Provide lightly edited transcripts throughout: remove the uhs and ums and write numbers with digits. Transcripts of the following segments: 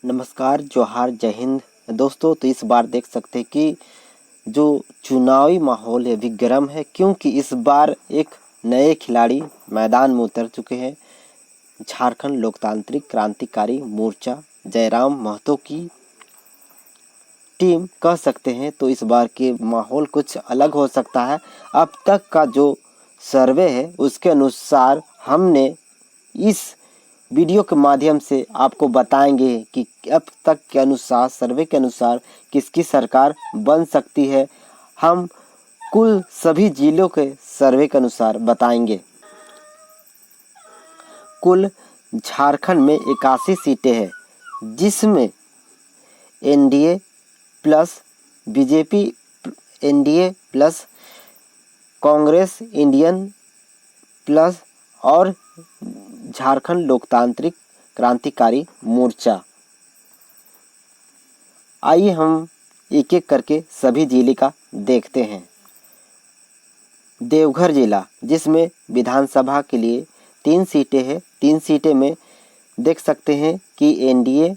नमस्कार, जोहार, जय हिंद दोस्तों। तो इस बार देख सकते हैं कि जो चुनावी माहौल है भी गर्म है, क्योंकि इस बार एक नए खिलाड़ी मैदान में उतर चुके हैं। झारखंड लोकतांत्रिक क्रांतिकारी मोर्चा जयराम महतो की टीम कह सकते हैं। तो इस बार के माहौल कुछ अलग हो सकता है। अब तक का जो सर्वे है उसके अनुसार हमने इस वीडियो के माध्यम से आपको बताएंगे कि अब तक के अनुसार सर्वे के अनुसार किसकी सरकार बन सकती है। हम कुल सभी जिलों के सर्वे के अनुसार बताएंगे। कुल झारखंड में 81 सीटें हैं, जिसमें NDA plus BJP, NDA plus Congress Indian plus और झारखंड लोकतांत्रिक क्रांतिकारी मोर्चा। आइए हम एक एक करके सभी जिले का देखते हैं। देवघर जिला, जिसमें विधानसभा के लिए 3 सीटें हैं। 3 सीटें में देख सकते हैं कि एनडीए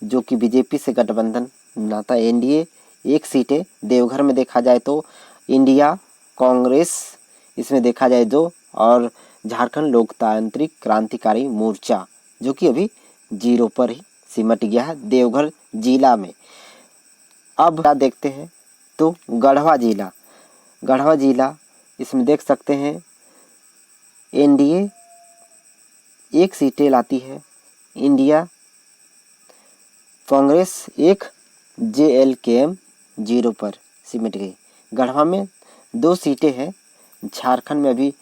जो कि बीजेपी से गठबंधन बनाता है, एनडीए 1 सीटें। देवघर में देखा जाए तो इंडिया कांग्रेस इसमें देखा जाए 2 और झारखंड लोकतांत्रिक क्रांतिकारी मोर्चा जो कि अभी 0 पर ही सिमट गया है देवघर जिला में। अब देखते हैं तो गढ़वा जिला इसमें देख सकते हैं एनडीए 1 सीटें लाती है, इंडिया कांग्रेस 1, जेएलकेएम 0 पर सिमट गई। गढ़वा में 2 सीटें हैं। झारखंड में अभी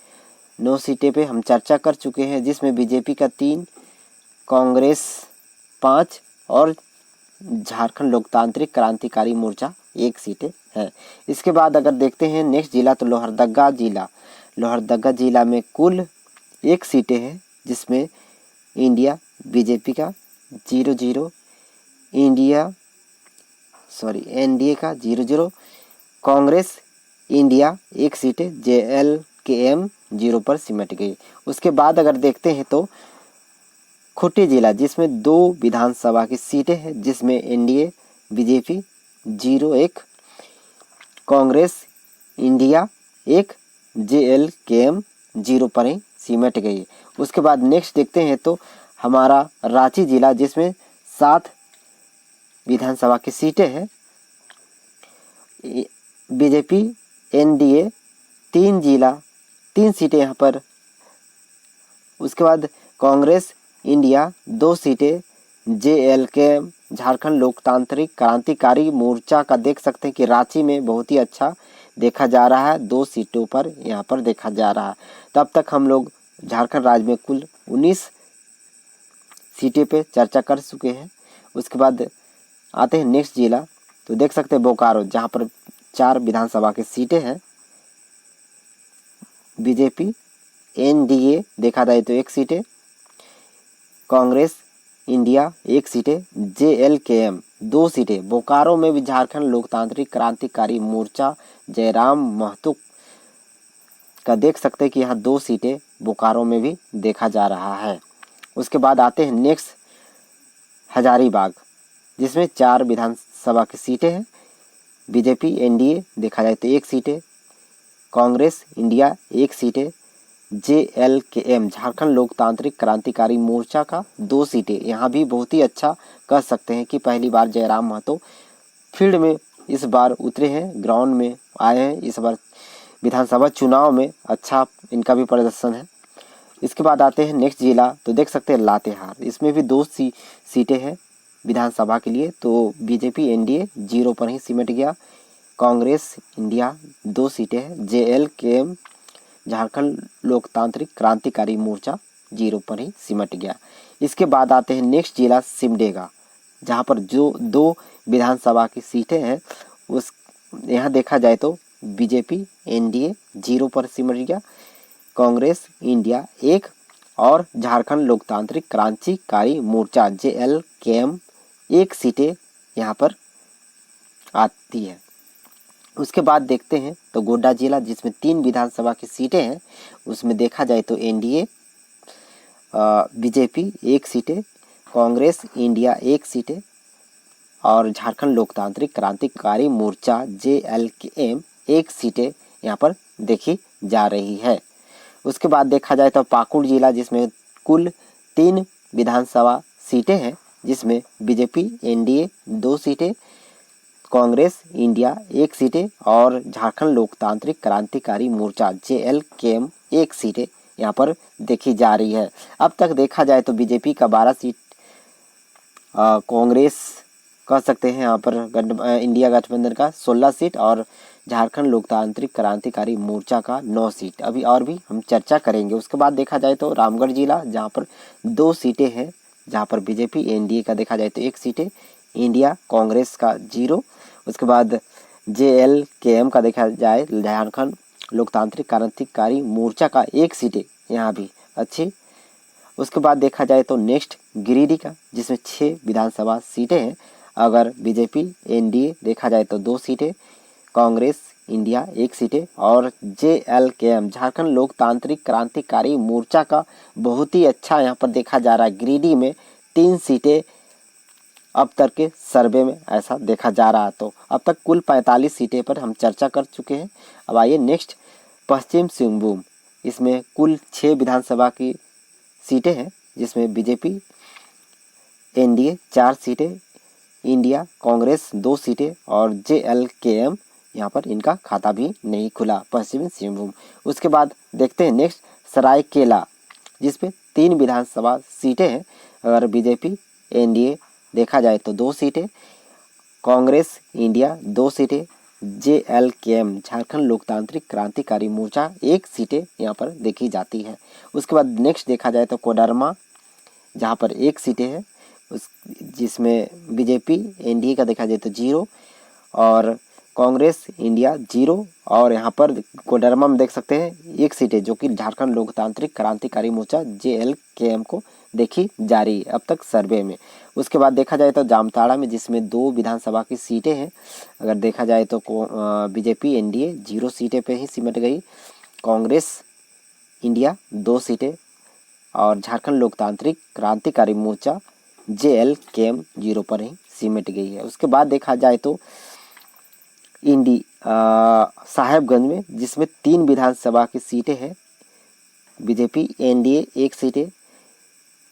9 सीटें पे हम चर्चा कर चुके हैं, जिसमें बीजेपी का 3, कांग्रेस 5 और झारखंड लोकतांत्रिक क्रांतिकारी मोर्चा 1 सीटें है। इसके बाद अगर देखते हैं नेक्स्ट जिला तो लोहरदगा जिला में कुल 1 सीटें हैं, जिसमें इंडिया बीजेपी का 0-0, एनडीए का 0-0, कांग्रेस इंडिया 1 सीटें, जेएलकेएम 0 पर सिमट गई। उसके बाद अगर देखते हैं तो खूंटी जिला, जिसमें 2 विधानसभा की सीटें हैं, जिसमें NDA BJP 0-1, Congress India 1, JLKM 0 पर ही सिमट गई। उसके बाद नेक्स्ट देखते हैं तो हमारा रांची जिला, जिसमें 7 विधानसभा की सीटें हैं, बीजेपी एनडीए 3 सीटें यहाँ पर। उसके बाद कांग्रेस इंडिया 2 सीटें, जेएलकेएम झारखंड लोकतांत्रिक क्रांतिकारी मोर्चा का देख सकते हैं कि रांची में बहुत ही अच्छा देखा जा रहा है, 2 सीटों पर यहाँ पर देखा जा रहा है। तब तक हम लोग झारखंड राज्य में कुल 19 सीटें पे चर्चा कर चुके हैं। उसके बाद आते हैं नेक्स्ट जिला, तो देख सकते हैं बोकारो, जहाँ पर 4 विधानसभा की सीटें हैं, बीजेपी एनडीए देखा जाए तो 1 सीटें, कांग्रेस इंडिया 1 सीटें, जेएलकेएम 2 सीटें। बोकारो में भी झारखंड लोकतांत्रिक क्रांतिकारी मोर्चा जयराम महतो का देख सकते हैं कि यहाँ 2 सीटें बोकारो में भी देखा जा रहा है। उसके बाद आते हैं नेक्स्ट हजारीबाग, जिसमें 4 विधानसभा की सीटें हैं, बीजेपी एनडीए देखा जाए तो 1 सीटें, कांग्रेस इंडिया 1 सीटें, जेएलकेएम झारखंड लोकतांत्रिक क्रांतिकारी मोर्चा का 2 सीटें। यहाँ भी बहुत ही अच्छा कह सकते हैं कि पहली बार जयराम महतो फील्ड में इस बार उतरे हैं, ग्राउंड में आए हैं। इस बार विधानसभा चुनाव में अच्छा इनका भी प्रदर्शन है। इसके बाद आते हैं नेक्स्ट जिला, तो देख सकते हैं लातेहार, इसमें भी 2 सीटें हैं विधानसभा के लिए। तो बीजेपी एनडीए 0 पर ही सिमट गया, कांग्रेस इंडिया 2 सीटें हैं, जेएलकेएम झारखंड लोकतांत्रिक क्रांतिकारी मोर्चा 0 पर ही सिमट गया। इसके बाद आते हैं नेक्स्ट जिला सिमडेगा, जहां पर जो 2 विधानसभा की सीटें हैं, उस यहाँ देखा जाए तो बीजेपी एनडीए 0 पर सिमट गया, कांग्रेस इंडिया 1 और झारखंड लोकतांत्रिक क्रांतिकारी मोर्चा जेएलकेएम 1 सीटें यहाँ पर आती है। उसके बाद देखते हैं तो गोड्डा जिला, जिसमें 3 विधानसभा की सीटें हैं, उसमें देखा जाए तो एनडीए बीजेपी 1 सीटें, कांग्रेस इंडिया 1 सीटें और झारखंड लोकतांत्रिक क्रांतिकारी मोर्चा JLKM 1 सीटें यहाँ पर देखी जा रही है। उसके बाद देखा जाए तो पाकुड़ जिला जिसमें कुल 3 विधानसभा सीटें हैं, जिसमें बीजेपी NDA 2 सीटें, कांग्रेस इंडिया 1 सीटें और झारखंड लोकतांत्रिक क्रांतिकारी मोर्चा JLKM 1 सीटें यहाँ पर देखी जा रही है। अब तक देखा जाए तो बीजेपी का 12 सीट, कांग्रेस कह सकते हैं यहाँ पर इंडिया गठबंधन का 16 सीट और झारखंड लोकतांत्रिक क्रांतिकारी मोर्चा का 9 सीट अभी और भी हम चर्चा करेंगे। उसके बाद देखा जाए तो रामगढ़ जिला जहाँ पर 2 सीटें हैं, जहाँ पर बीजेपी NDA का देखा जाए तो 1 सीटें, इंडिया कांग्रेस का 0। उसके बाद JLKM का देखा जाए झारखंड लोकतांत्रिक क्रांतिकारी मोर्चा का 1 सीटें यहाँ भी अच्छी। उसके बाद देखा जाए तो नेक्स्ट गिरिडीह का जिसमें 6 विधानसभा सीटें हैं। अगर बीजेपी NDA देखा जाए तो 2 सीटें, कांग्रेस इंडिया 1 सीटें और JLKM झारखंड लोकतांत्रिक क्रांतिकारी मोर्चा का बहुत ही अच्छा यहाँ पर देखा जा रहा है, गिरिडीह में 3 सीटें अब तक के सर्वे में ऐसा देखा जा रहा है। तो अब तक कुल 45 सीटें पर हम चर्चा कर चुके हैं। अब आइए नेक्स्ट पश्चिम सिंहभूम, इसमें कुल 6 विधानसभा की सीटें हैं, जिसमें बीजेपी NDA 4 सीटें, इंडिया कांग्रेस 2 सीटें और JLKM यहाँ पर इनका खाता भी नहीं खुला, पश्चिमी सिंहभूम। उसके बाद देखते हैं नेक्स्ट सरायकेला, जिसपे 3 विधानसभा सीटें हैं। अगर बीजेपी NDA देखा जाए तो 2 सीटें, कांग्रेस इंडिया 2 सीटें, JLKM झारखंड लोकतांत्रिक क्रांतिकारी मोर्चा 1 सीटें यहाँ पर देखी जाती है। उसके बाद नेक्स्ट देखा जाए तो कोडरमा जहाँ पर 1 सीटें हैं, जिसमें बीजेपी NDA का देखा जाए तो 0 और कांग्रेस इंडिया 0 और यहाँ पर कोडरमा में देख सकते हैं 1 सीटें जो कि झारखंड लोकतांत्रिक क्रांतिकारी मोर्चा JLKM को देखी जा रही है अब तक सर्वे में। उसके बाद देखा जाए तो जामताड़ा में जिसमें 2 विधानसभा की सीटें हैं, अगर देखा जाए तो बीजेपी NDA 0 सीटें पे ही सिमट गई, कांग्रेस इंडिया 2 सीटें और झारखंड लोकतांत्रिक क्रांतिकारी मोर्चा JLKM 0 पर ही सिमट गई है। उसके बाद देखा जाए तो साहेबगंज में जिसमें 3 विधानसभा की सीटें हैं, बीजेपी NDA 1 सीटें,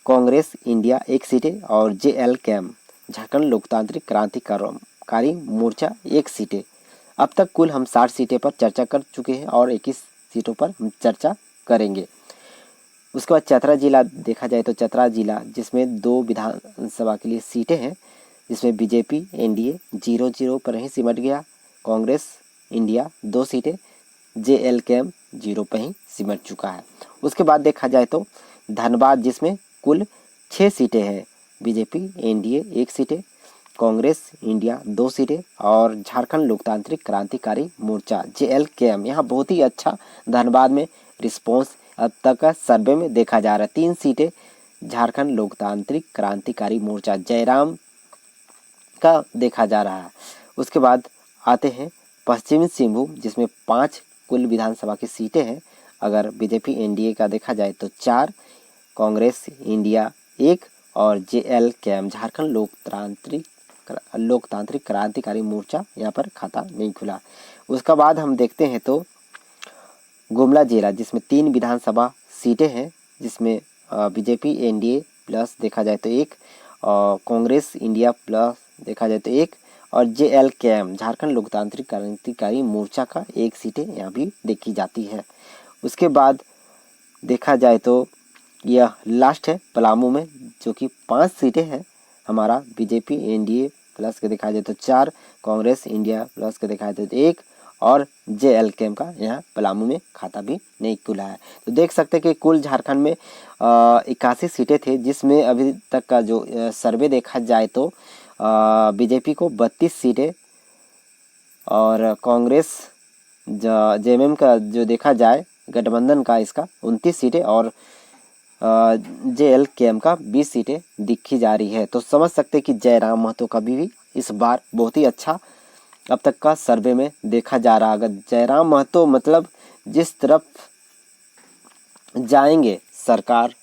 कांग्रेस इंडिया 1 सीटें और JLKM झारखंड लोकतांत्रिक क्रांतिकारी मोर्चा 1 सीटें। अब तक कुल हम 60 सीटें पर चर्चा कर चुके हैं और 21 सीटों पर हम चर्चा करेंगे। उसके बाद चतरा जिला देखा जाए तो चतरा जिला जिसमें 2 विधानसभा के लिए सीटें हैं, जिसमें बीजेपी NDA 0 पर ही सिमट गया, कांग्रेस इंडिया 2 सीटें, JLKM 0 पर ही सिमट चुका है। उसके बाद देखा जाए तो धनबाद जिसमें कुल 6 सीटें हैं, बीजेपी NDA 1 सीटें, कांग्रेस इंडिया 2 सीटें और झारखंड लोकतांत्रिक क्रांतिकारी मोर्चा JLKM। यहाँ बहुत ही अच्छा धनबाद में रिस्पॉन्स अब तक का सर्वे में देखा जा रहा है। 3 सीटें झारखंड लोकतांत्रिक क्रांतिकारी मोर्चा जयराम का देखा जा रहा है। उसके बाद आते हैं पश्चिमी सिंहभूम जिसमें 5 कुल विधानसभा की सीटें हैं। अगर बीजेपी NDA का देखा जाए तो 4, कांग्रेस इंडिया 1 और JLKM झारखंड लोकतांत्रिक क्रांतिकारी मोर्चा यहाँ पर खाता नहीं खुला। उसके बाद हम देखते हैं तो गुमला जिला जिसमें 3 विधानसभा सीटें हैं, जिसमें बीजेपी NDA प्लस देखा जाए तो 1 और कांग्रेस इंडिया प्लस देखा जाए तो 1 और JLKM झारखंड लोकतांत्रिक क्रांतिकारी मोर्चा का 1 सीटें यहाँ भी देखी जाती है। उसके बाद देखा जाए तो यह लास्ट है पलामू में जो कि 5 सीटें हैं हमारा, बीजेपी NDA प्लस के देखा जाए तो 4, कांग्रेस इंडिया प्लस के देखा जाए तो 1 और JLKM का यहाँ पलामू में खाता भी नहीं खुला है। तो देख सकते हैं कि कुल झारखंड में 81 सीटें थे, जिसमें अभी तक का जो सर्वे देखा जाए तो बीजेपी को 32 सीटें और कांग्रेस JMM का जो देखा जाए गठबंधन का इसका 29 सीटें और JLKM का 20 सीटें दिखी जा रही है। तो समझ सकते हैं कि जयराम महतो का भी इस बार बहुत ही अच्छा अब तक का सर्वे में देखा जा रहा है। अगर जयराम महतो मतलब जिस तरफ जाएंगे सरकार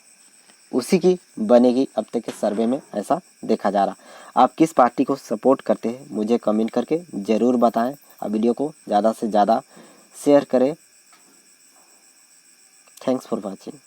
उसी की बनेगी। अब तक के सर्वे में ऐसा देखा जा रहा। आप किस पार्टी को सपोर्ट करते हैं मुझे कमेंट करके ज़रूर बताएं। अब वीडियो को ज़्यादा से ज़्यादा शेयर करें। Thanks for watching.